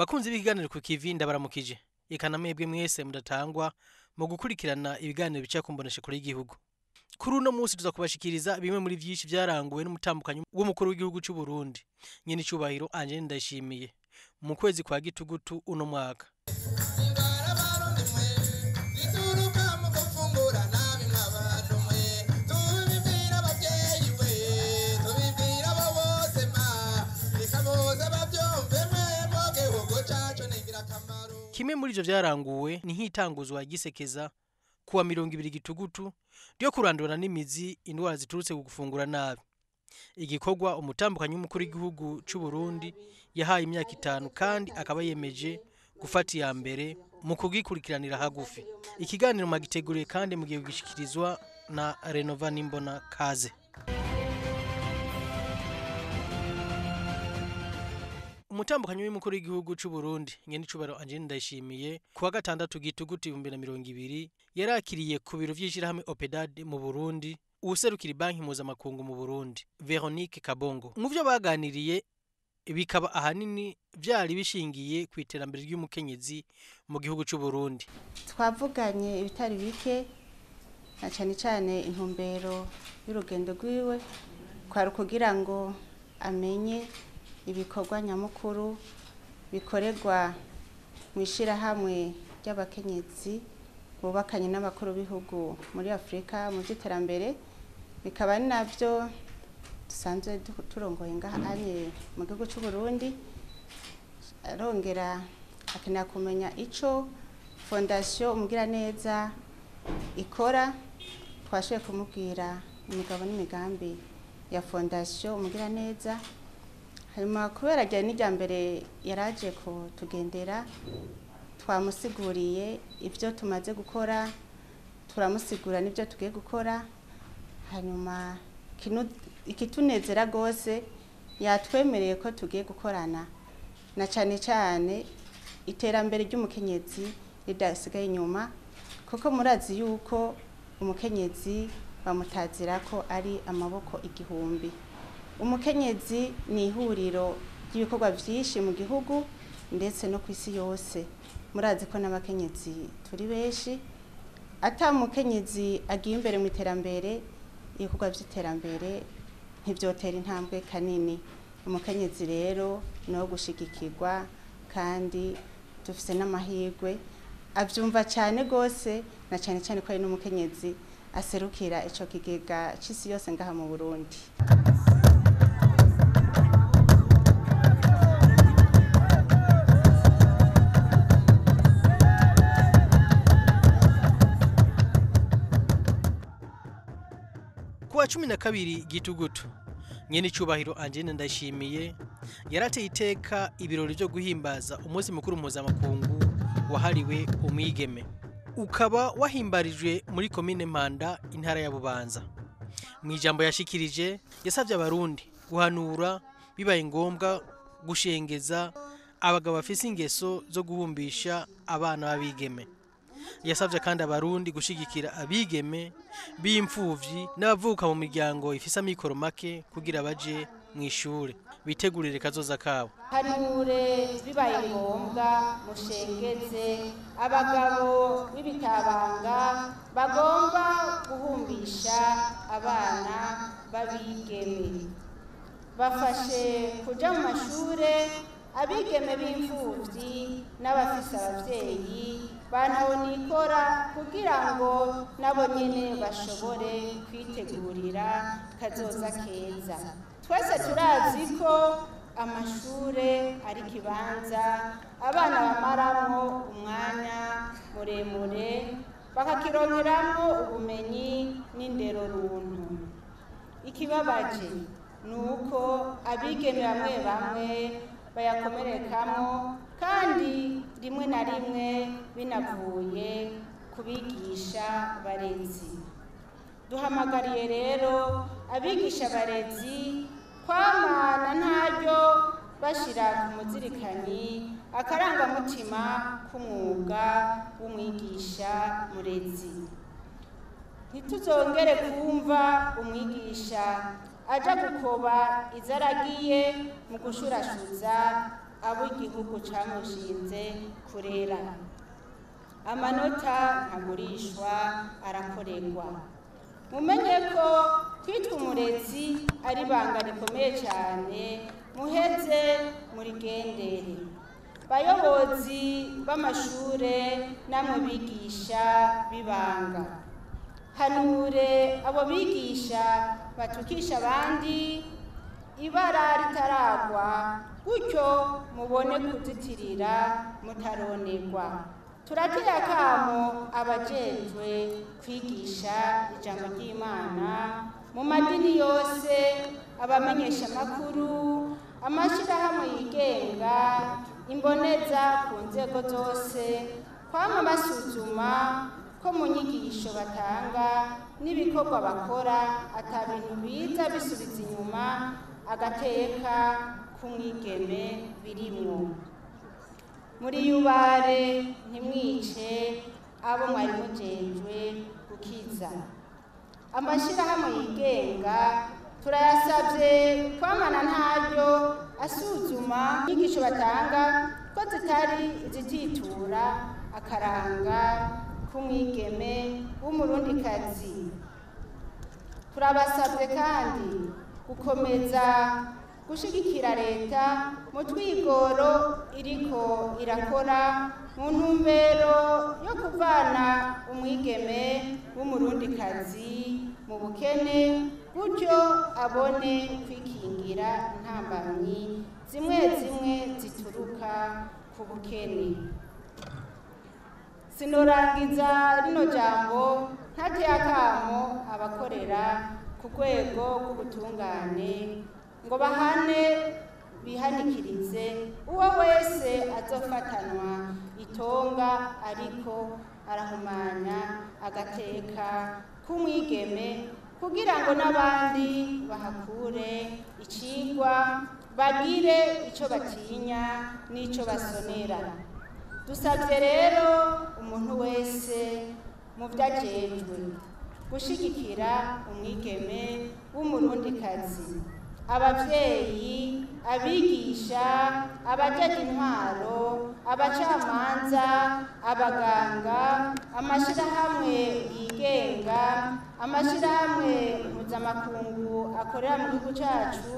Bakunzi b'ikiganiro ku KIVI ndabaramukije. Ikana mwebwe mwese mudatangwa mu gukurikirana ibiganiro bica kumbonesha kuri igihugu. Kuri uno munsi tuza kubashikiriza bimwe muri vyinshi vyaranguwe n'umutambukanyi w'umukuru w'igihugu cy'u Burundi. Nyene cyubahiro anje ndashimiye. Mu kwezi kwa Gitugutu uno mwaka. Kimwe muri ivyo vyaranguwe ni nk'itanguzwa gisekeza kuwa 20 Gitugutu ryo kurandura n'imizi indwara ziturutse ku gufungura nabi. Igikorwa umutambukanyi w'umukuru w'igihugu cy'u Burundi yahaye imyaka 5 kandi akaba yemeje gufata ya mbere mu kugikurikiranira hagufi. Ikiganiro magiteguriye kandi mugiye gugishikirizwa na Renova Nimbona Kaze. Umutambukanyi w'umukuru w'igihugu cy'u Burundi nyene icubaro anje ndayishimiye kuwa 6 Gitugutu 2020 yarakiriye ku biro vy'ishirahamwe Opedad mu Burundi userukira banki mpuzamakungu mu Burundi Veronique Kabongo. Mu byo baganiriye bikaba ahanini vyari bishingiye ku iterambere ry'umukenyezi mu gihugu cy'u Burundi. Twavuganye ibitari bike na cyane intumbero y'urugendo rwiwe kwari kugira ngo amenye ibikorwa nyamukuru bikorerwa mu ishirahamwe ry'abakenyezi bubakanye n'abakuru b'ibihugu muri Afrika mu by'iterambere, bikaba ari navyo dusanzwe turongoye ngahanye mu gihugu cy'u Burundi. Arongera akenera kumenya ico fondation umugira neza ikora. Twashoboye kumubwira imigabo n'imigambi ya fondation umugira neza. Hanyuma kubera ajya n'ijyambere yaraje ko tugendera, twamusiguriye ibyo tumaze gukora, turamusigura n'ibyo tugiye gukora. Hanyuma ikitunezera gose yatwemereye ko tugiye gukorana na cyane iterambere ry'umukenyezi ridasigaye inyuma, kuko murazi yuko umukenyezi bamutazira ko ari amaboko igihumbi. Umukenyezi ni ihuriro ry'ibikorwa byinshi mu gihugu ndetse no ku isi yose. Murazi ko n'abakenyezi turi benshi, ata mukenyezi agiye imbere mu iterambere, ibikorwa by'iterambere ntivyotera intambwe kanini. Umukenyezi rero no gushigikirwa kandi dufise n'amahirwe avyumva cyane gose, na cyane ko ari n'umukenyezi aserukira ico kigega c'isi yose ngaha mu Burundi. Kuwa 12 Gitugutu nyene icubahiro anje ndashimiye yarateye iteka ibirori byo guhimbaza umunsi mukuru mpuzamakungu wahariwe umwigeme, ukaba wahimbarijwe muri komine Mpanda intara ya Bubanza. Mu ijambo yashikirije yasavye abarundi guhanura bibaye ngombwa gushengeza abagabo bafise ingeso zo guhumbisha abana babigeme. Yasavye kandi abarundi gushigikira abigeme b'imfuvyi n'abavuka mu miryango ifisa mikoro make kugira baje mu ishure bitegurire kazoza kabo. Hanure bibaye ngombwa mushengeze abagabo b'ibitabanga bagomba guhumbisha abana babigeme. Bafashe kuja mu mashure abigeme b'imfuvyi n'abafise abavyeyi banahonikora kugira ngo nabo nyene bashobore kwitegurira kazoza keza. Twese turazi ko amashure ari kibanza abana bamaramwo umwanya muremure bakakironkeramwo ubumenyi n'indero runtu. Ikibabaje nuko abigeme bamwe bayakomerekamwo kandi rimwe na rimwe binavuye kubigisha barezi. Duhamagariye rero abigisha barezi kwamana ntaryo bashira ku muzirikanyi akarangamutima k'umwuga w'umwigisha murezi. Ntituzongere kumva umwigisha aja gukoba izaragiye mu gushurashuza abo igihugu camushinze kurera. Amanota ntagurishwa arakorerwa. Mumenye ko kwitwa umurezi ari banga rikomeye cyane, muheze murigendere. Bayobozi b'amashure namwe bigisha bibanga, hanure abo bigisha batukisha abandi ibara ritaragwa, gutyo mubone kuzitirira mutaronerwa. Turatera akamo abajejwe kwigisha ijambo ry'Imana mu madini yose, abamenyesha amakuru, amashirahamwe yigenga, imboneza ku nzego zose, kwama basuzuma ko mu nyigisho batanga n'ibikorwa bakora ata bintu biza bisubiza inyuma agateka k'umwigeme birimwo. Muri yubare ntimwice abo mwari mujejwe gukiza. Amashirahamwe yigenga turayasabye kwamana ntaryo asuzuma inyigisho batanga ko zitari zititura akaranga k'umwigeme w'umurundikazi. Turabasabye kandi gukomeza gushigikira leta mu twigoro iriko irakora mu ntumbero yo kuvana umwigeme w'umurundikazi mu bukene, gutyo abone kwikingira intambamyi zimwe zimwe zituruka ku bukene. Sinorangiza rino jambo ntateye akamo abakorera ku rwego rw'ubutungane ngo bahane bihanikirize uwo wese azofatanwa itonga ariko arahumanya agateka k'umwigeme, kugira ngo n'abandi bahakure icigwa, bagire ico batinya n'ico basonera. Dusabye rero umuntu wese mu vyajejwe gushigikira umwigeme w'umurundikazi, abavyeyi, abigisha, abajeje intwaro, abacamanza, abaganga, amashirahamwe yigenga, amashirahamwe mpuzamakungu akorera mu gihugu cacu,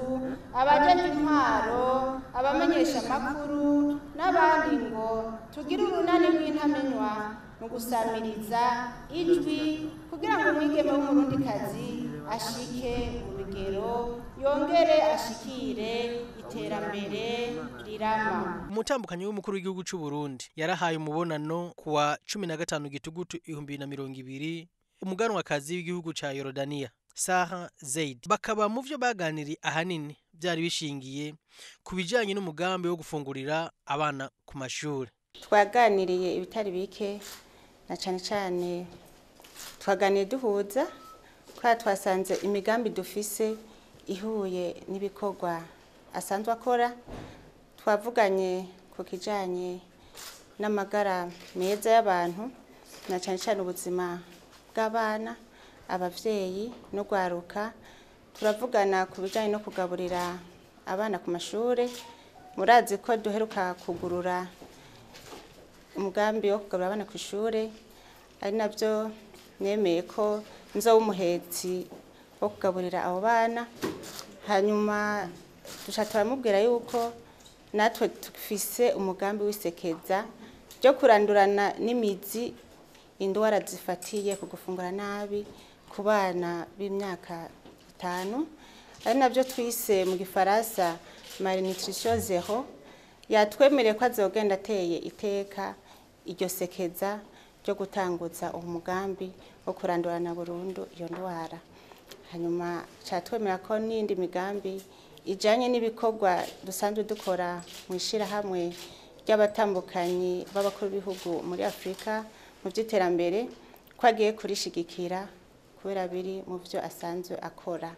abajeje intwaro, abamenyesha amakuru n'abandi ngo tugire urunani rw'intamenywa mu gusamiriza ijwi kugira ngo umwigeme w'umurundikazi ashike mu bigero, yongere ashikire iterambere rirama. Umutambukanyi w'umukuru w'igihugu c'u Burundi yarahaye umubonano kuwa 15 Gitugutu 2020 umuganwakazi w'igihugu ca Yorodaniya Sarah Zeid. Bakaba mu vyo baganiri ahanini byari bishingiye ku bijanye n'umugambi wo gufungurira abana ku mashuri. Twaganiriye ibitari bike, na cane cane twaganiye duhuza kwa twasanze imigambi dufise ihuye n'ibikorwa asanzwe akora. Twavuganye ku kijanye n'amagara meza y'abantu, na cane cane ubuzima bw'abana, abavyeyi no gwaruka. Turavugana ku bijanye no kugaburira abana ku mashure. Murazi ko duheruka kugurura umugambi wo kugaburira abana ku ishure, ari navyo nemeye ko nzoba umuhetsi wo kugaburira abo bana. Hanyuma duca turamubwira yuko natwe dufise umugambi w'isekeza ryo kurandurana n'imizi indwara zifatiye ku gufungura nabi ku bana b'imyaka 5, ari navyo twise mu gifaransa malnutrition zero. Yatwemereye ko azogenda ateye iteka iryo sekeza ryo gutanguza umugambi wo kurandurana burundu iyo ndwara. Hanyuma catwemera ko n'indi migambi ijanye n'ibikorwa dusanzwe dukora mu ishirahamwe ry'abatambukanyi b'abakuru b'ibihugu muri Afrika mu vy'iterambere ko agiye kurishigikira kubera biri mu vyo asanzwe akora.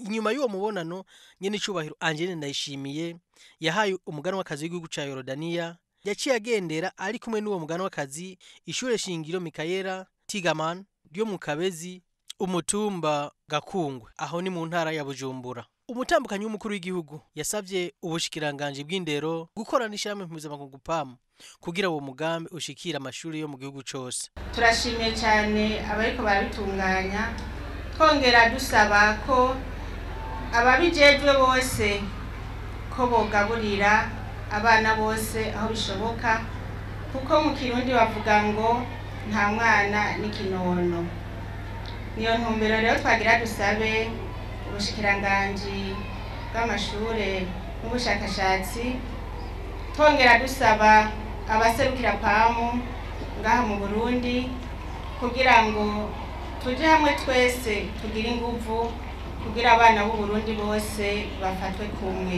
Inyuma y'uwo mubonano nyene icubahiro Angene Ndayishimiye yahaye umuganwakazi w'igihugu ca Yorodaniya yaciye agendera ari kumwe n'uwo muganwakazi ishure shingiro Mikayera Tigaman ryo mu Kabezi umutumba Gakungwe, aho ni mu ntara ya Bujumbura. umutambukanyi w'umukuru w'igihugu yasabye ubushikiranganje bw'indero gukorana n'ishyirahamwe mpuzamakungu PAM kugira uwo mugambi ushikira amashuri yo mu gihugu cyose. Turashimiye cyane abariko barabitunganya, twongera dusaba ko ababijejwe bose ko bogaburira abana bose aho bishoboka, kuko mu Kirundi bavuga ngo nta mwana n'ikinono. Niyo ntumbero rero twagira dusabe ubushikiranganje bw'amashure n'ubushakashatsi, twongera dusaba abaserukira PAM ngaha mu Burundi kugira ngo tuje hamwe twese tugire inguvu kugira abana b'u Burundi bose bafatwe kumwe.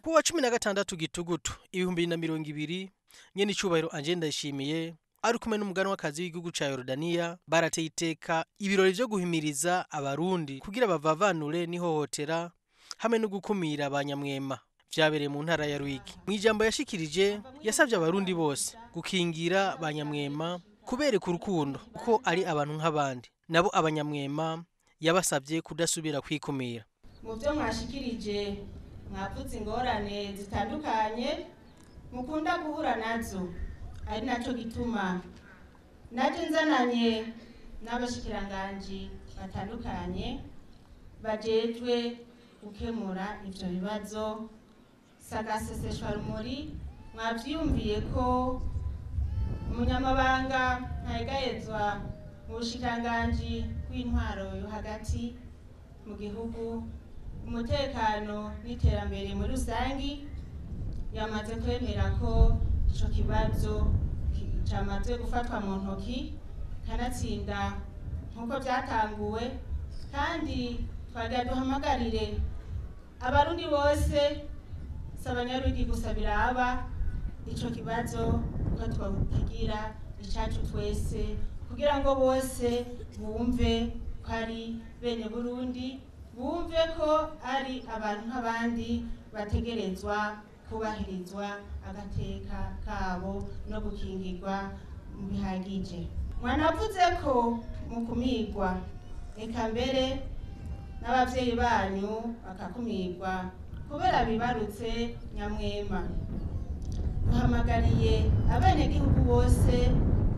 Kuwa 16 Gitugutu 2020 nyene icubahiro Angenda Ndayishimiye ari kumwe n'umugani w'akazi w'igihugu ca Yorodaniya barateye iteka ibirori vyo guhimiriza abarundi kugira bavavanure n'ihohotera hamwe no gukumira abanyamwema vyabereye mu ntara ya Rwigi. Mu ijambo yashikirije yasavye abarundi bose gukingira abanyamwema kubereka urukundo kuko ari abantu nk'abandi, nabo abanyamwema yabasavye kudasubira kwikumira. Mu byo mwashikirije mwavuze ingorane zitandukanye mukunda guhura nazo, ari naco gituma naje nzananye n'abashikiranganje batandukanye bajejwe gukemura ivyo bibazo. Sagaseseshwa muri mwavyumviye ko umunyamabanga ntayegayezwa mu bushikiranganje w'intwaro yo hagati mu gihugu, umutekano n'iterambere muri rusangi yamaze kwemera ko ico kibazo cyamaze gufatwa mu ntoki kanatsinda nkuko byatanguwe, kandi twagira duhamagarire abarundi bose s'abanyarugi gusa biraba ico kibazo ko twakigira icacu twese kugira ngo bose bumve ko ari bene Burundi, bumve ko ari abantu nk'abandi bategerezwa kubahirizwa agateka kabo no gukingirwa mu bihagije. Mwanavuze ko mukumirwa, eka mbere n'abavyeyi banyu bakakumirwa kubera bibarutse nyamwema. Duhamagariye abenegihugu bose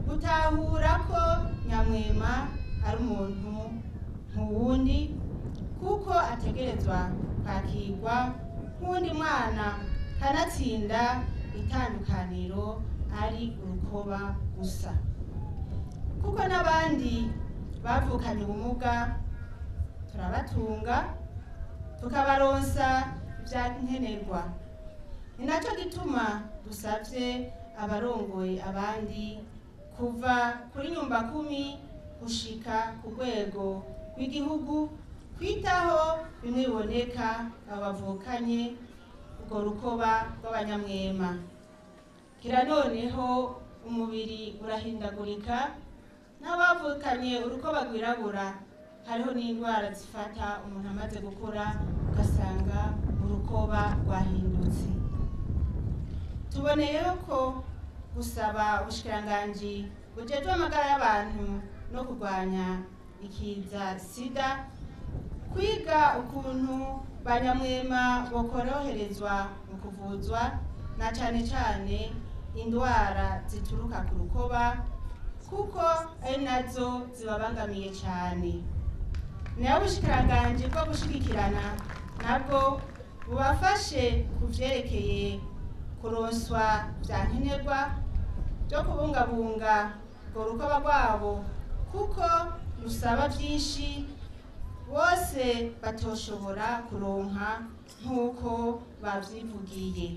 gutahura ko nyamwema ari umuntu nk'uwundi, kuko ategerezwa kwakirwa nk'uwundi mwana, kanatsinda itandukaniro ari urukoba gusa, kuko n'abandi bavukanye ubumuga turabatunga tukabaronsa ivyankenerwa. Ni naco gituma dusavye abarongoye abandi kuva kuri nyumba 10 gushika ku rwego rw'igihugu kwitaho bimwe biboneka abavukanye urwo rukoba rw'abanyamwema. Kira noneho umubiri urahindagurika, n'abavukanye urukoba rwirabura hariho n'indwara zifata umuntu amaze gukura ugasanga urukoba rwahindutse. Tuboneyeho ko gusaba ubushikiranganje bujejwe amagara y'abantu no kurwanya ikiza sida kwiga ukuntu banyamwema bokoroherezwa mu kuvuzwa, na cane cane indwara zituruka ku rukoba kuko ari nazo zibabangamiye cane. Nayo ubushikiranganje bwo gushigikirana nabwo bubafashe kuvyerekeye kuronswa vyankenerwa byo kubungabunga urwo rukoba rwabo, kuko rusaba vyinshi bose batoshobora kuronka nk'uko bavyivugiye.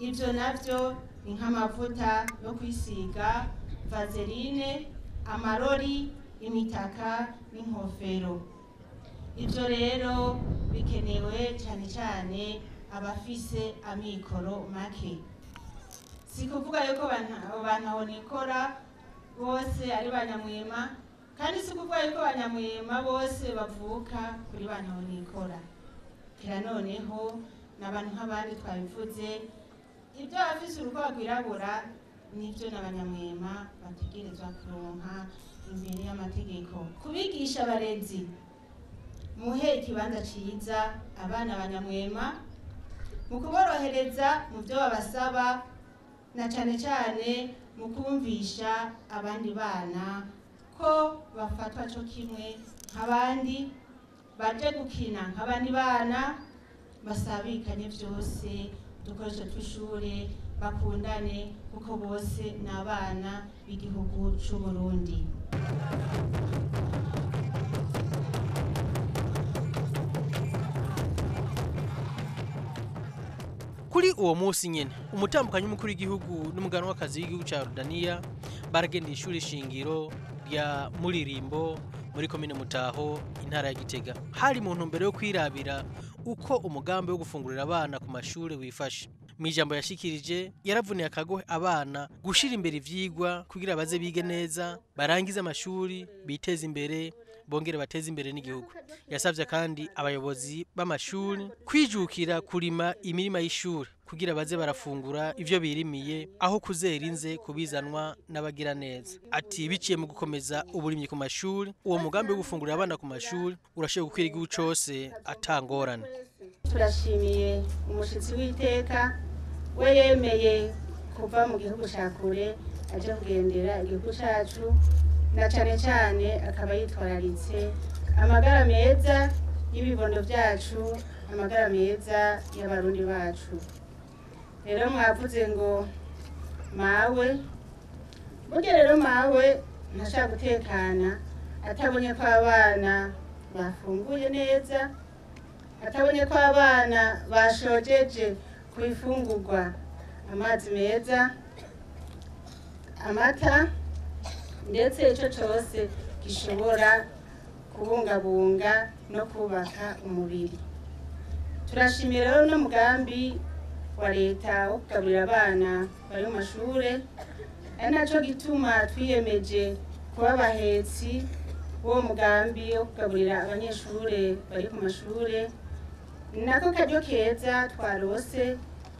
Ivyo navyo ni nk'amavuta yo kwisiga, vaseline, amarori, imitaka n'inkofero. Ivyo rero bikenewe cyane cyane abafise amikoro make. Si kuvuga yuko abantu abonikora bose ari banyamwema, kandi si kuvuga yuko banyamwema bose bavuka kuri bantabonikora. Kira noneho n'abantu nk'abandi twabivuze, ibyo abafise urukoba rwirabura n'ibyo n'abanyamwema bategerezwa kuronka imbere y'amategeko. Kubigisha abarezi muhe ikibanza ciza abana banyamwema mu kuborohereza mu byo babasaba, na cane cane mu kumvisha abandi bana ko bafatwa cyo kimwe nk'abandi, baje gukina nk'abandi bana, basabikanye byose udukoresho tw'ishure, bakundane kuko bose ni abana b'igihugu c'u Burundi. Kuri uwo munsi nyene umutambukanyi mukuru w'igihugu n'umuganwakazi w'igihugu ca Rudaniya baragenda ishuri shingiro rya Muririmbo muri komine Mutaho intara ya Gitega. Hari mu ntumbero yo kwirabira uko umugambi wo gufungurira abana ku mashuri wifashe. Mwijambo yashikirije yaravuniye akagohe abana gushira imbere ivyigwa kugira baze bige neza, barangize amashuri, biteze imbere, bongere bateze imbere n'igihugu. Yasavye kandi abayobozi b'amashuri kwijukira kurima imirima y'ishuri kugira baze barafungura ivyo birimiye aho kuzera inze kubizanwa n'abagira neza. Ati biciye mu gukomeza uburimyi ku mashuri, uwo mugambi wo gufungurira abana ku mashuri urashoboye gukwira igihugu cose atangorane. Turashimiye umushitsi w'iteka we yemeye kuva mu gihugu ca kure aje kugendera igihugu cacu, na cane cane akaba yitwararitse amagara meza y'ibibondo vyacu, amagara meza y'abarundi bacu. Rero mwavuze ngo mawe, burya rero mawe ntashaka gutekana atabonye ko abana bafunguye neza, atabonye ko abana bashojeje kwifungurwa amazi meza, amata, ndetse ico cose gishobora kubungabunga no kubaka umubiri. Turashimira rero no mugambi wa leta wo kugaburira abana bari mu mashure, ari naco gituma twiyemeje kuba abahetsi w'uwo mugambi wo kugaburira abanyeshure bari ku mashure. Nako karyo keza twarose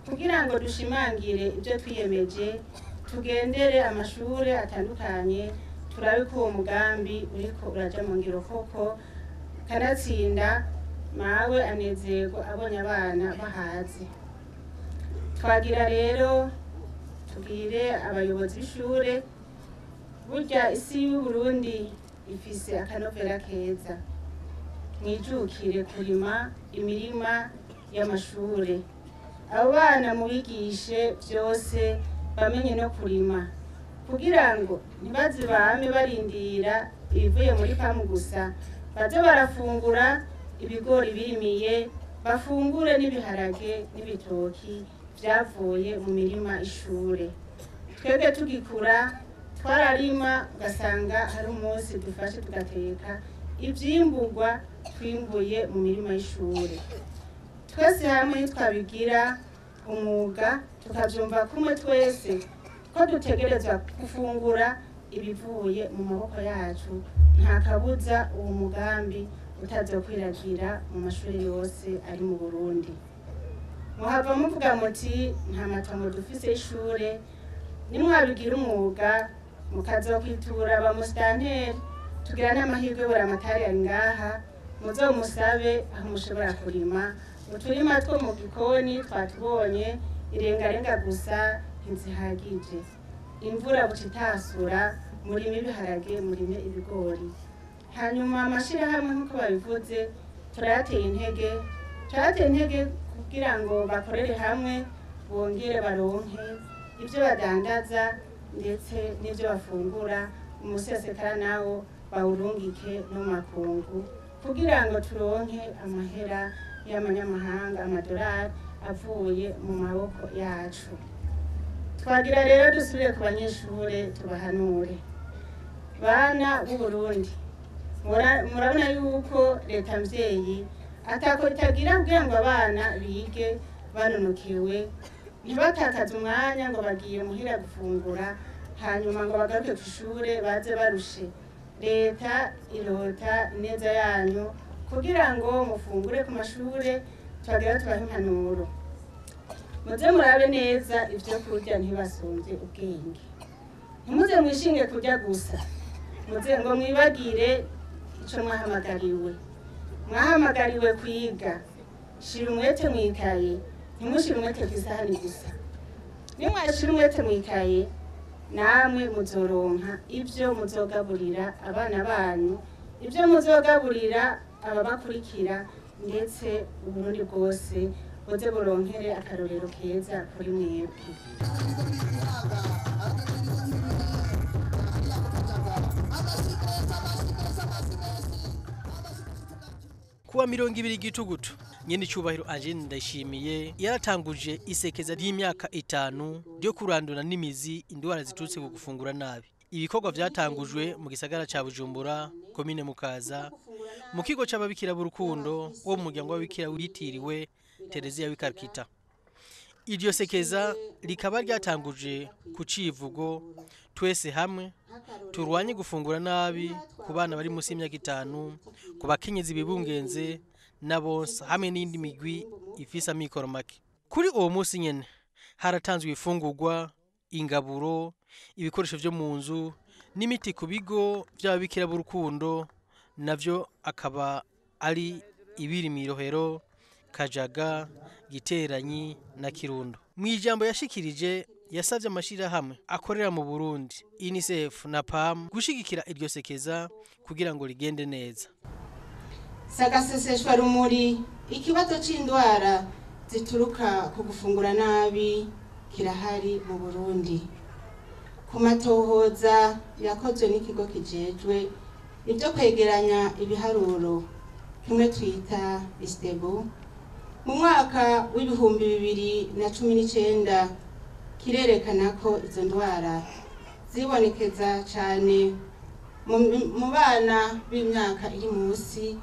kugira ngo dushimangire ibyo twiyemeje, tugendere amashure atandukanye, turabe ko uwo mugambi uriko uraja mu ngiro koko, kanatsinda mawe anezerwa abonye abana bahaze. Twagira rero tubwire abayobozi b'ishure, burya isi y'u Burundi ifise akanovera keza. Mwijukire kurima imirima y'amashure, abo bana mubigishe byose bamenye no kurima, kugira ngo ntibaze bame barindira ibivuye muri pamu gusa, baze barafungura ibigori birimiye, bafungure n'ibiharage n'ibitoki vyavuye mu mirima ishure. Twebwe tugikura twararima, ugasanga hari umunsi dufashe tugateka ivyimburwa twimbuye mu mirima y'ishure. Twese hamwe twabigira umwuga, tukavyumva kumwe twese ko dutegerezwa gufungura ibivuye mu maboko yacu, nta kabuza uwo mugambi utazokwiragira mu mashuri yose ari mu Burundi. Muhava muvuga muti nta matongo dufise y'ishure, nimwabigira umwuga mukazokwitura ba musitanteri, tugira n'amahirwe buri amatari ari ngaha, muzomusabe aho mushobora kurima. Uturima two mu gikoni twatubonye, irengarenga gusa ntizihagije. Imvura buca itasura, murime ibiharage, murime ibigori. Hanyuma amashirahamwe nk'uko babivuze turayateye intege kugira ngo bakorere hamwe, bongere baronke ibyo badandaza ndetse n'ibyo bafungura, umusesekara nawo bawurungike no makungu, kugira ngo turonke amahera y'amanyamahanga, amadolari avuye mu maboko yacu. Twagira rero dusubire ku banyeshure tubahanure. Bana b'u Burundi, murabona yuko leta mvyeyi atako itagira kugira ngo abana bige banonokewe, ntibatakaze umwanya ngo bagiye muhira gufungura hanyuma ngo bagaruke ku ishure baze barushe. Leta irota neza yanyu kugira ngo mufungure ku mashure, twagira tubahe impanuro. muze murabe neza ibyo kurya ntibasumbye ubwenge. Ntimuze mwishinge kurya gusa, muze ngo mwibagire icyo mwahamagariwe. Mwahamagariwe kwiga, shira umwete mwikaye, ntimushire umwete ku isahani gusa. Nimwashira umwete mwikaye, namwe muzoronka ibyo muzogaburira abana banyu, ibyo muzogaburira ababakurikira, ndetse Uburundi bwose buze buronkere akarorero keza kuri mwebwe. Kuwa 20 Gitugutu nyene cyubahiro Angene Ndayishimiye yaratanguje isekeza ry'imyaka 5 ryo kurandura n'imizi indwara ziturutse ku gufungura nabi. Ibikorwa vyatangujwe mu gisagara ca Bujumbura, komine Mukaza, mu kigo c'ababikira b'urukundo wo mu muryango w'ababikira witiriwe Terezia w'Ikarkita. Iryo sekeza rikaba ryatanguje ku civugo twese hamwe turwanye gufungura nabi ku bana bari munsi y'imyaka 5, ku bakenyezi bibungenze n'abonsa hamwe n'indi migwi ifisa amikoro make. Kuri uwo munsi nyene haratanzwe ifungurwa, ingaburo, ibikoresho vyo mu nzu n'imiti ku bigo by'ababikira b'urukundo, navyo akaba ari Ibirimirohero, Kajaga, Giteranyi na Kirundo. Mu ijambo yashikirije yasavye amashira hamwe akorera mu Burundi, UNICEF na PAM gushigikira iryo sekeza kugira ngo rigende neza. Sagaseseshwa rumuri, ikibazo c'indwara zituruka ku gufungura nabi kirahari mu Burundi. Ku matohoza yakozwe n'ikigo kijejwe ibyo kwegeranya ibiharuro kimwe twita Istebu, mu mwaka w'ibihumbi 2019 kirerekana ko izo ndwara zibonekeza cyane mu bana b'imyaka iri munsi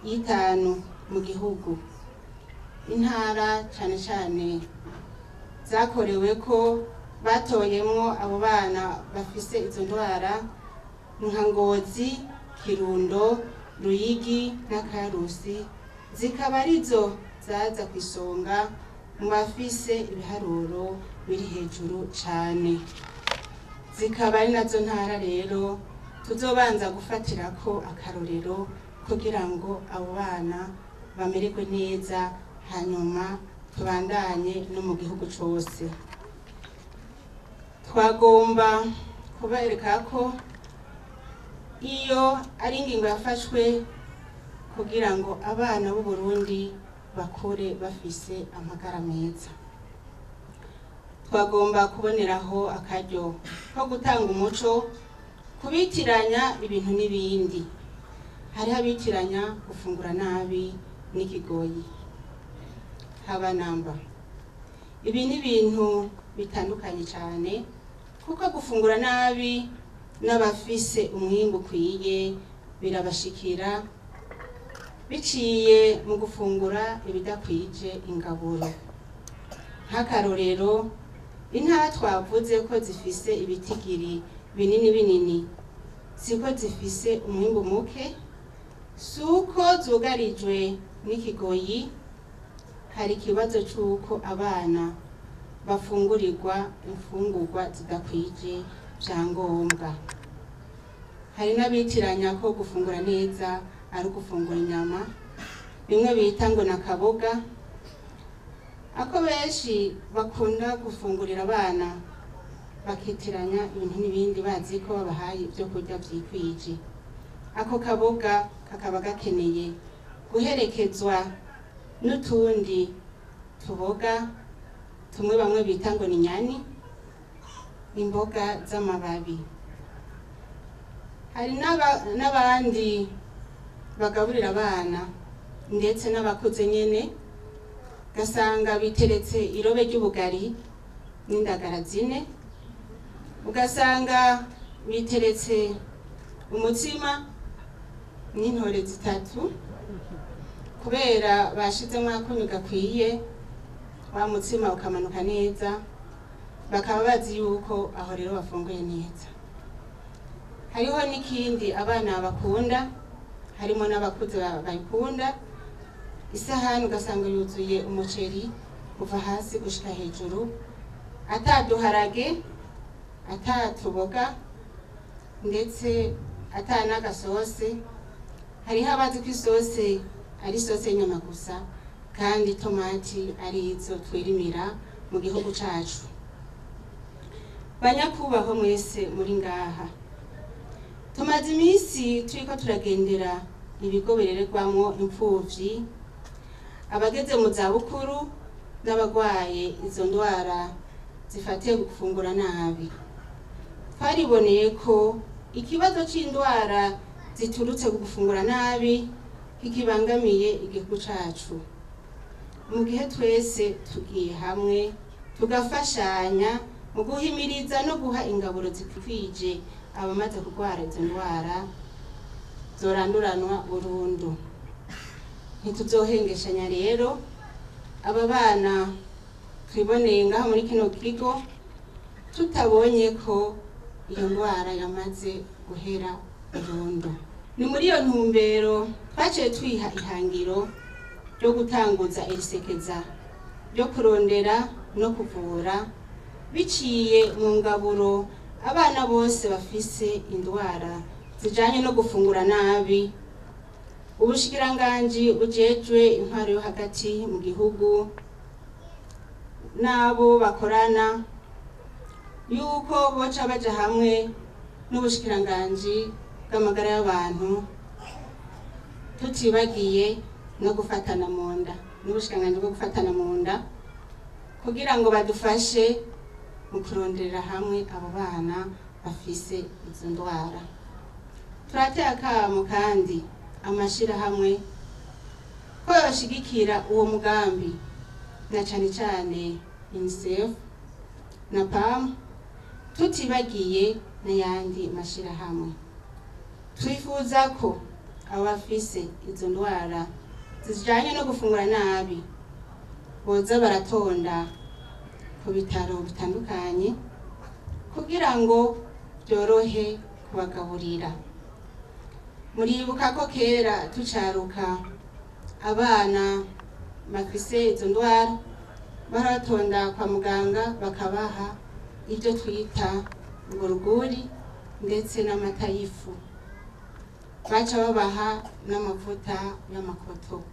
y'5 mu gihugu. Intara cyane cyane zakorewe ko batoyemwo abo bana bafise izo ndwara nka Ngozi, Kirundo, Ruyigi na Karusi, zikaba arizo zaza kwisonga mu bafise ibiharuro biri hejuru cyane. Zikaba ari nazo ntara rero tuzobanza gufatira ko akarorero kugira ngo abo bana bamererwe neza, hanyuma tubandanye no mu gihugu cyose. Twagomba kubereka ko iyo ari ingingo yafashwe kugira ngo abana b'u Burundi bakure bafise amagara meza. Twagomba kuboneraho akaryo ko gutanga umuco, kubitiranya ibintu n'ibindi. Hari abitiranya gufungura nabi n'ikigoyi, haba namba. Ibi ni ibintu bitandukanye cyane, kuko gufungura nabi n'abafise umwimbu ukwiye birabashikira biciye mu gufungura ibidakwije ingaburo. Nk'akarorero, intara twavuze ko zifise ibitigiri binini binini, siko zifise umwimbu muke, suko zugarijwe n'ikigoyi. Hari ikibazo cy'uko abana bafungurirwa imfungurwa zidakwije byangombwa. Hari n'abitiranya ko gufungura neza ari gufungura inyama, bimwe bita ngo nakaboga. Ako benshi bakunda gufungurira abana bakitiranya ibintu n'ibindi, bazi ko babahaye ibyo kurya byikwije. Ako kaboga kakaba gakeneye guherekezwa n'utundi tuboga tumwe bamwe bita ngo ni nyani, imboga z'amababi. Hari n'abandi bagaburira abana ndetse n'abakuze nyene, gasanga biteretse irobe ry'ubugari n'indagara 4, ugasanga biteretse umutsima n'intore 3, kubera bashizemo akunyu gakwiye wa mutsima ukamanuka neza, bakaba bazi yuko aho rero bafunguye neza. Hariho n'ikindi abana bakunda, harimo n'abakuze bayikunda, isahani ugasanga yuzuye umuceri kuva hasi gushika hejuru, ataduharage, atatuboga, ndetse atanagasosi. Hariho abazi ko isose ari isose y'inyama gusa, kandi tomati ari izo twirimira mu gihugu cacu. Banyakubahwa mwese muri ngaha, tumaze iminsi turiko turagendera ibigo birererwamwo impfuvyi, abageze mu zabukuru n'abagwaye izo ndwara zifatiye gufungura nabi. Twariboneye ko ikibazo c'indwara ziturutse ku gufungura nabi kikibangamiye igihugu cacu. Mu gihe twese tugiye hamwe tugafashanya mu guhimiriza no guha ingaburo zikwije abamaze kurwara izo ndwara, zoranduranwa burundu. Ntituzohengeshanya rero, aba bana twiboneye ngaha muri kino kigo tutabonye ko iyo ndwara yamaze guhera burundu. Ni muri iyo ntumbero twaciye twiha ihangiro ryo gutanguza irisekeza ryo kurondera no kuvura biciye mu ngaburo abana bose bafise indwara zijanye no gufungura nabi. Ubushikiranganji bujejwe intwaro yo hagati mu gihugu nabo bakorana yuko boca baja hamwe n'ubushikiranganji bw'amagara y'abantu, tutibagiye no gufatana mu nda n'ubushikiranganji bwo gufatana mu nda, kugira ngo badufashe mu kuronderera hamwe abo bana bafise izo ndwara. Turateye akamo kandi amashirahamwe ko yoshigikira uwo mugambi, na cane cane UNICEF na PAM, tutibagiye n'ayandi mashirahamwe. Twifuza ko abafise izo ndwara zijanye no gufungura nabi boza baratonda ku bitaro bitandukanye kugira ngo byorohe kubagaburira. Muribuka ko kera tucaruka abana bafise izo ndwara baratonda kwa muganga bakabaha ibyo twita nguruguri ndetse n'amata y'ifu, baca babaha n'amavuta y'amakoto.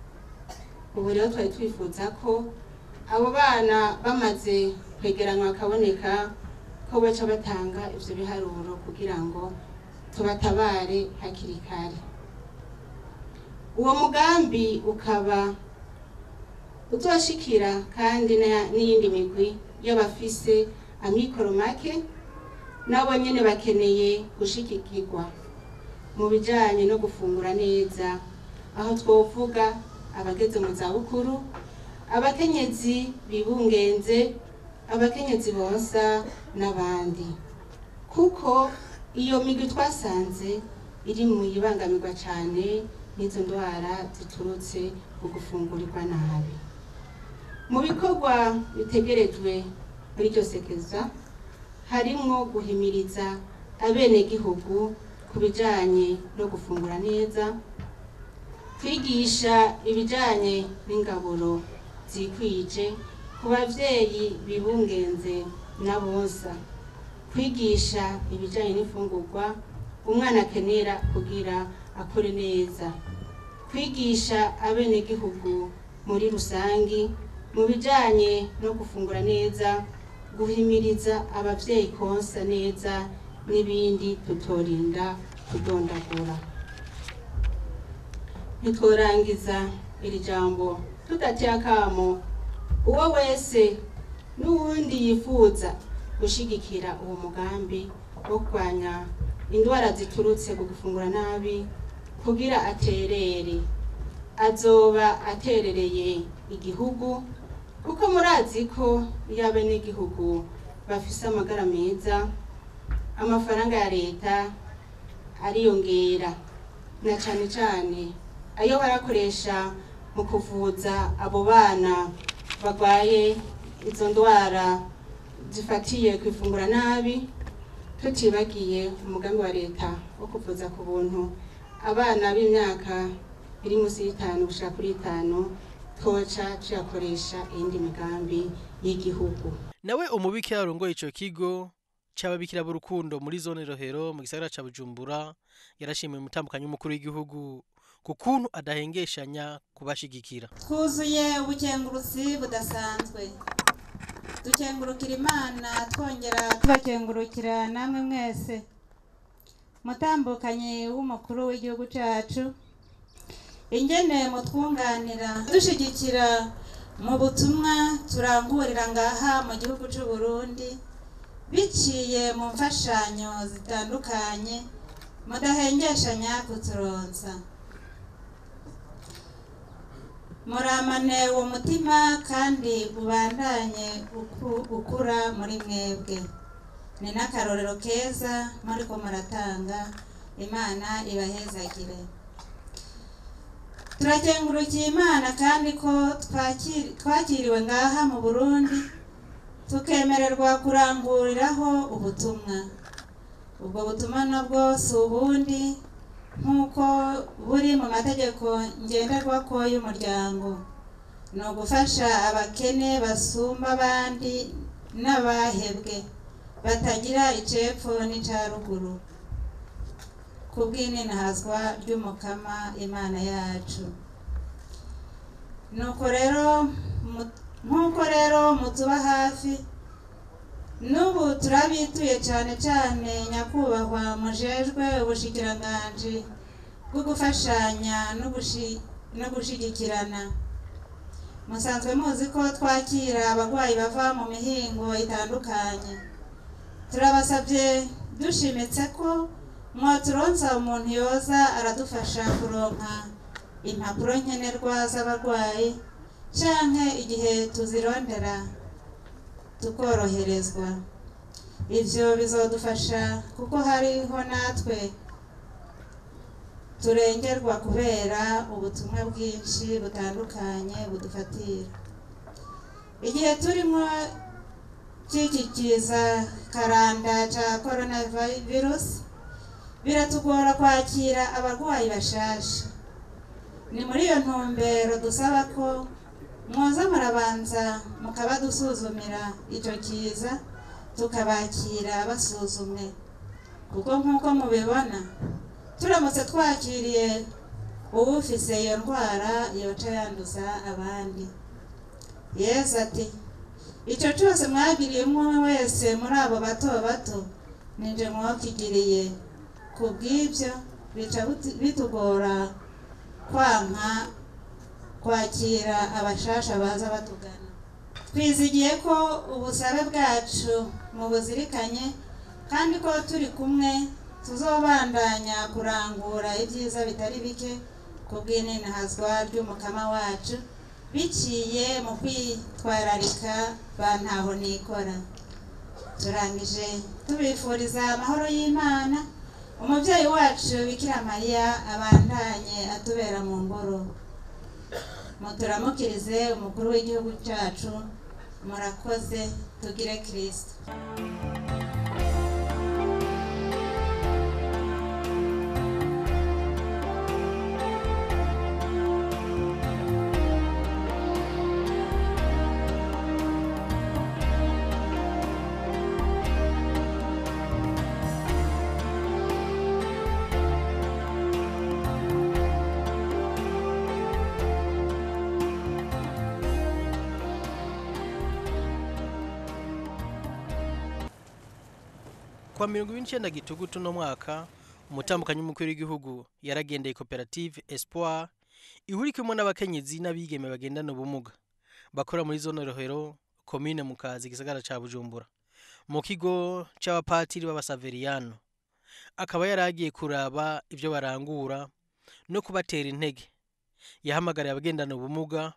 Ubu rero twari twifuza ko abo bana bamaze kwegeranwa bakaboneka ko baca batanga ivyo biharuro kugira ngo tubatabare hakiri kare. Uwo mugambi ukaba uzoshikira kandi n'iyindi migwi y'abafise amikoro make, nabo nyene bakeneye gushikirwa mu bijanye no gufungura neza, aho twovuga abageze mu zabukuru, abakenyezi bibungenze, abakenyezi bonsa n'abandi. Kuko iyo migwi twasanze iri mu yibangamirwa cane n'izo ndwara ziturutse ku gufungurirwa nabi. Mu bikorwa bitegerejwe muri iryo sekeza harimwo guhimiriza abenegihugu ku bijanye no gufungura neza, kwigisha ibijanye n'ingaburo zikwije ku bavyeyi bibungenze na bonsa, kwigisha ibijanye n'ifungurwa umwana akenera kugira akure neza, kwigisha abenegihugu muri rusangi mu bijanye no gufungura neza, guhimiriza abavyeyi konsa neza n'ibindi tutorinda kudondagura. Ntitworangiza iri jambo tudateye akamo uwo wese n'uwundi yifuza gushigikira uwo mugambi wo kurwanya indwara ziturutse ku gufungura nabi kugira aterere. Azoba aterereye igihugu, kuko murazi ko iyo abenegihugu bafise amagara meza, amafaranga ya leta ariyongera, na cane cane ayo barakoresha mu kuvuza abo bana bagwaye izo ndwara zifatiye kwifungura nabi. Tutibagiye umugambi wa leta wo kuvuza ku buntu abana b'imyaka iri munsi y'itanu gushika kuri 5 twoca tuyakoresha iyindi migambi y'igihugu. Nawe umubikira arongoye ico kigo c'ababikira b'urukundo muri zone Rohero mu gisagara ca Bujumbura yarashimiye umutambukanyi w'umukuru w'igihugu kukuntu adahengeshanya kubashigikira. Twuzuye ubukengurutsi budasanzwe, dukengurukira Imana twongera tubakengurukira namwe mwese mutambukanyi w'umukuru w'igihugu cacu, ingene mutwunganira dushigikira mu butumwa turangurira ngaha mu gihugu c'u Burundi biciye mu mfashanyo zitandukanye mudahengeshanya kuturonsa. Muramane uwo mutima kandi ubandanye ukura muri mwebwe. Ni n'akarorero keza muriko muratanga, Imana ibahezagire. Turakengurukiye Imana kandi ko twakiriwe ngaha mu Burundi tukemererwa kuranguriraho ubutumwa. Ubwo butumwa nabwo si ubundi nk'uko buri mu mategeko ngenderwako y'umuryango, ni ugufasha abakene basumba abandi n'abahebwe batagira icepfo n'ica ruguru kubw'inenahazwa ry'umukama Imana yacu. Nk'uko rero mutuba hafi n'ubu turabituye cyane cyane nyakubahwa mujejwe ubushikiranganji bwo gufashanya no gushigikirana. Musanzwe muzi ko twakira abagwayi bava mu mihingo itandukanye. Turabasabye dushimitse ko mwoturonsa umuntu yoza aradufasha kuronka impapuro nkenerwa z'abagwayi canke igihe tuzirondera tukoroherezwa. Ivyo bizodufasha kuko hariho natwe turengerwa kubera ubutumwa bwinshi butandukanye budufatira. Igihe turimo kikikiza karanda ca coronavirus biratugora kwakira abarwayi bashasha. Ni muri iyo ntumbero dusaba ko mwoza murabanza mukabadusuzumira ico kiza tukabakira basuzumwe, kuko nk'uko mubibona turamutse twakiriye uwufise iyo ndwara yoca yanduza abandi. Yesu ati ico cose mwagiriye umwe wese muri abo bato bato ninje mwokigiriye. Kubw'ibyo bica bitugora kwanka kwakira abashasha baza batugana. Twizigiye ko ubusabe bwacu mubuzirikanye kandi ko turi kumwe tuzobandanya kurangura ibyiza bitari bike kubw'inenahazwa ry'umukama wacu biciye mu kwitwararika ba ntaho nikora. Turangije tubifuriza amahoro y'Imana, umuvyeyi wacu Bikira Mariya abandanye atubera mu ngoro. Muturamukirize umukuru w'igihugu cyacu. Murakoze, tugire Kristo. Kwa 2019 Gitugutu no mwaka umutambukanyi w'umukuru w'igihugu yaragendeye koperative Espoir ihurikimo n'abakenyezi n'abigeme bagendana ubumuga bakora muri zone Rohero commune Mukazi gisagara ca Bujumbura mu kigo c'abapatiri b'abasaveriyano. Akaba yaragiye kuraba ivyo barangura no kubatera intege. Yahamagariye abagendana ubumuga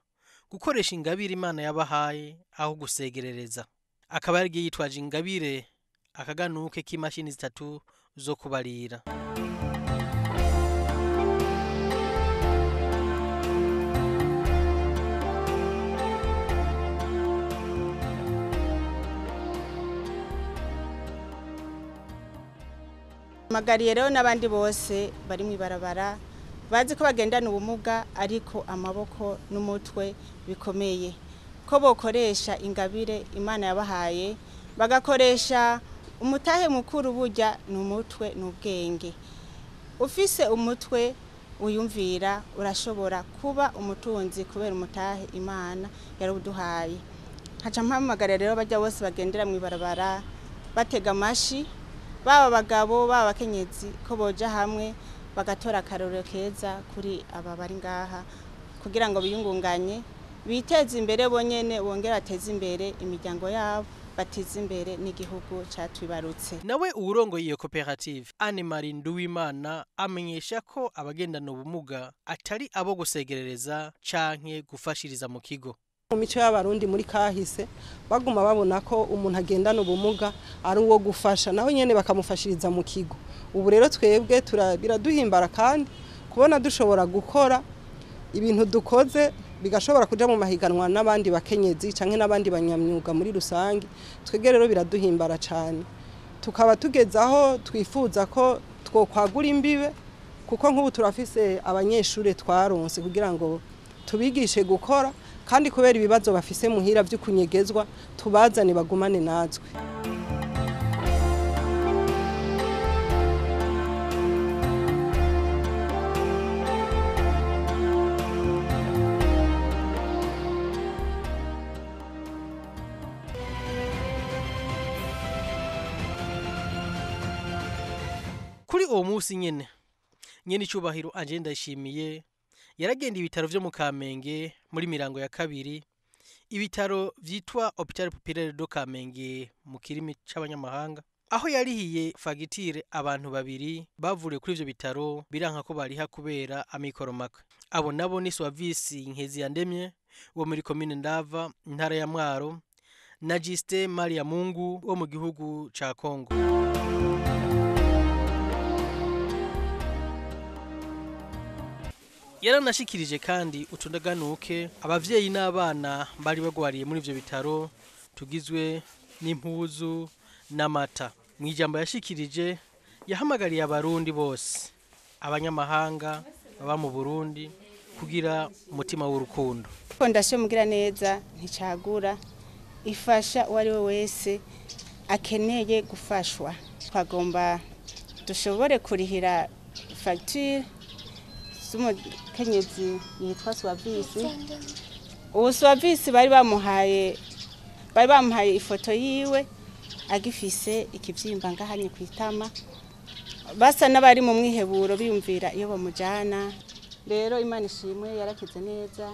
gukoresha ingabire Imana yabahaye aho gusegerereza. Akaba yaragiye yitwaje ingabire akaganuke k'imashini zitatu zo kubarira. Magariye rero n'abandi bose bari mu ibarabara bazi ko bagendana ubumuga ariko amaboko n'umutwe bikomeye, ko bokoresha ingabire Imana yabahaye bagakoresha umutahe mukuru burya n'umutwe n'ubwenge. Ufise umutwe uyumvira urashobora kuba umutunzi kubera umutahe Imana yaruduhaye. Haca mpamagara rero bajya bose bagendera mu ibarabara batega amashi, baba bagabo baba bakenyezi, ko boja hamwe bagatora akarorero keza kuri aba bari ngaha kugira ngo biyungunganye biteze imbere bonyene bongera ateze imbere imiryango yabo, bateze imbere n'igihugu catwibarutse. Nawe uwurongoye iyo koperative Anne-Marie Nduwimana amenyesha ko abagendana ubumuga atari abo gusegerereza canke gufashiriza mu kigo. Mu mico y'abarundi muri kahise baguma babona ko umuntu agendana ubumuga ari uwo gufasha, naho nyene bakamufashiriza mu kigo. Ubu rero twebwe biraduhimbara kandi kubona dushobora gukora ibintu dukoze bigashobora kuja mu mahiganwa n'abandi bakenyezi canke n'abandi banyamyuga muri rusange. Twebwe rero biraduhimbara cyane, tukaba tugezaho twifuza ko twokwagura imbibe, kuko nk'ubu turafise abanyeshure twaronse kugira ngo tubigishe gukora, kandi kubera ibibazo bafise muhira vy'ukunyegezwa tubazane bagumane natwe. Kuri uwo musi nyene icubahiro Angela Ndayishimiye yaragenda ibitaro vyo mu Kamenge muri mirango ya kabiri, ibitaro vyitwa Hôpital Populaire de Kamenge mu kirimi c'abanyamahanga, aho yarihiye fagitire abantu babiri bavuriye kuri ivyo bitaro biranka ko bariha kubera amikoro maka. Abo nabo ni Swavisi Nkezi Yandemye wo muri commune Ndava intara ya Mwaro na Juste Maria Mungu wo mu gihugu ca Kongo. Yaranashikirije kandi utundaganuke abavyeyi n'abana bari bagwariye muri ivyo bitaro tugizwe n'impuzu n'amata. Mwijambo yashikirije yahamagariye abarundi bose, abanyamahanga baba mu Burundi kugira umutima w'urukundo. Fondation mugira neza nticagura, ifasha uwari we wese akeneye gufashwa. Twagomba dushobore kurihira facture z'umukenyezi yitwa Swavisi. Uwo Swavisi bari bamuhaye ifoto yiwe agifise ikivyimba ngahanye kwitama, basa n'abari mu mwiheburo biyumvira iyo bamujana. Rero Imana ishimwe yarakize neza,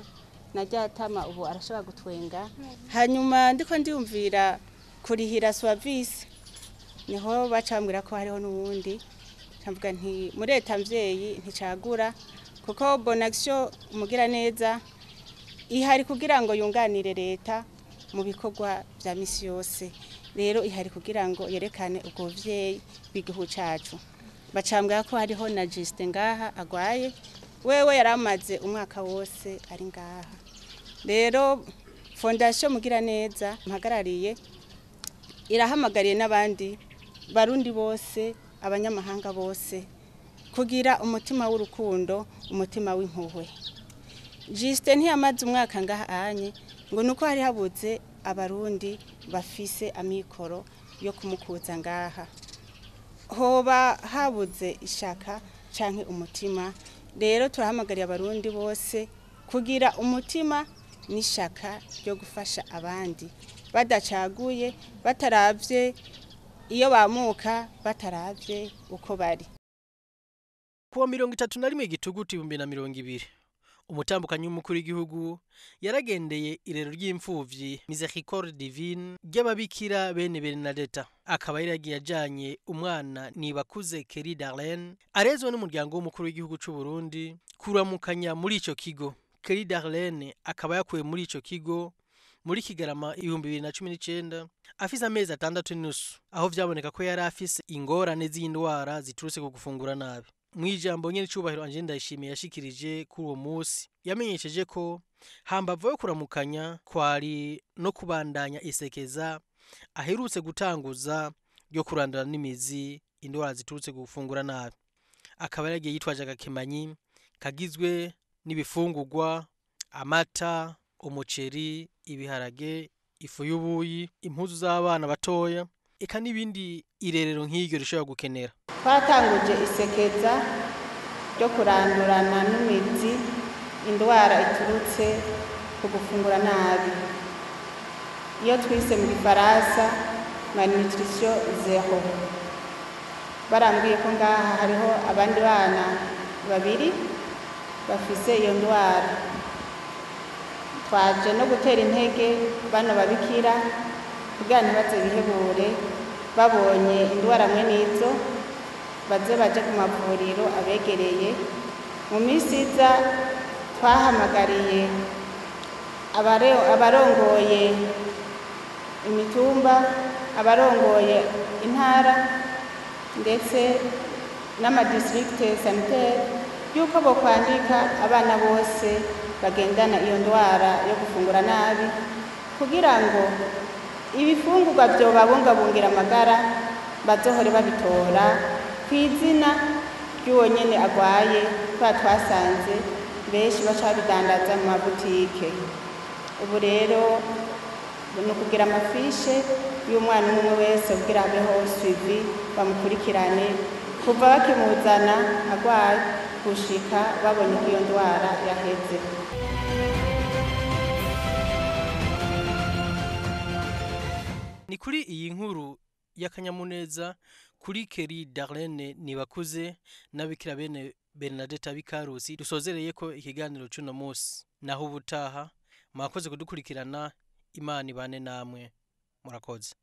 najyatama ubu arashobora gutwenga. Hanyuma ndiko ndiyumvira kurihira Swavisi, niho bacambwira ko hariho n'uwundi. Camvuga nti muri leta mvyeyi nticagura, kuko Bonaction mugira neza ihari kugira ngo yunganire leta mu bikorwa vya misi yose. Rero ihari kugira ngo yerekane ubwo buvyeyi bw'igihugu cacu. Bacambwira ko hariho na Juste ngaha agwaye, wewe yaramaze umwaka wose ari ngaha. Rero Fondation mugira neza mpagarariye irahamagariye n'abandi barundi bose, abanyamahanga bose kugira umutima w'urukundo, umutima w'impuhwe. Juste ntiyamaze umwaka ngaha anye ngo nuko hari habuze abarundi bafise amikoro yo kumukuza ngaha, hoba habuze ishaka canke umutima. Rero turahamagariye abarundi bose kugira umutima n'ishaka ryo gufasha abandi, badacaguye, bataravye iyo bamuka, bataravye uko bari. Kuwa 31 Gitugutu 2020 umutambukanyi w'umukuru w'igihugu yaragendeye irero ry'imfuvyi Miséricorde Divine ry'ababikira bene Bernadetta, akaba yaragiye ajanye umwana nibakuze Kelly Darlene arezwe n'umuryango w'umukuru w'igihugu c'u Burundi kuramukanya muri ico kigo. Kelly Darlene akaba yakuye muri ico kigo muri Kigarama 2019 afise amezi 6 aho vyaboneka ko yari afise ingorane z'indwara ziturutse ku gufungura nabi. Mwijambo nyene icubahiro Angela Ndayishimiye yashikirije kuri uwo musi yamenyesheje ko hambavu yo kuramukanya kwari no kubandanya isekeza aherutse gutanguza ryo kurandura n'imizi indwara ziturutse ku gufungura nabi. Akaba yagiye yitwaje agakemanyi kagizwe n'ibifungurwa, amata, umuceri, ibiharage, ifu y'ubuyi, impuzu z'abana batoya, eka n'ibindi irerero nk'iryo rishobora gukenera. Twatanguje isekeza ryo kurandurana n'imizi indwara iturutse ku gufungura nabi, iyo twise mu gifaransa malnutrition zero. Barambwiye ko ngaha hariho abandi bana babiri bafise iyo ndwara. Twaje no gutera intege bano babikira kugira ntibaze bihebure, babonye indwara mwe n'izo baze baje ku mavuriro abegereye. Mu minsi iza twahamagariye abarongoye imitumba, abarongoye intara ndetse n'amadistricte sanitaire yuko bo kwandika abana bose bagendana iyo ndwara yo gufungura nabi kugira ngo ibifungurwa byo babungabungira amagara bazohore babitora kw'izina ry'uwo nyene agwaye. Twasanze benshi baca bidandaza mu mabutike. Ubu rero ni ukugira amafishe y'umwana umwe wese kugira habeho suivi, bamukurikirane kuva bakimuzana agwaye gushika babonye ko iyo ndwara yaheze. Ni kuri iyi nkuru y'akanyamuneza kuri Keri Darlene Nibakuze n'abikira bene Bernadette Bikarusi dusozereye ko ikiganiro cy'uno munsi. Naho ubutaha mwakoze kudukurikirana. Imana ibane namwe, murakoze.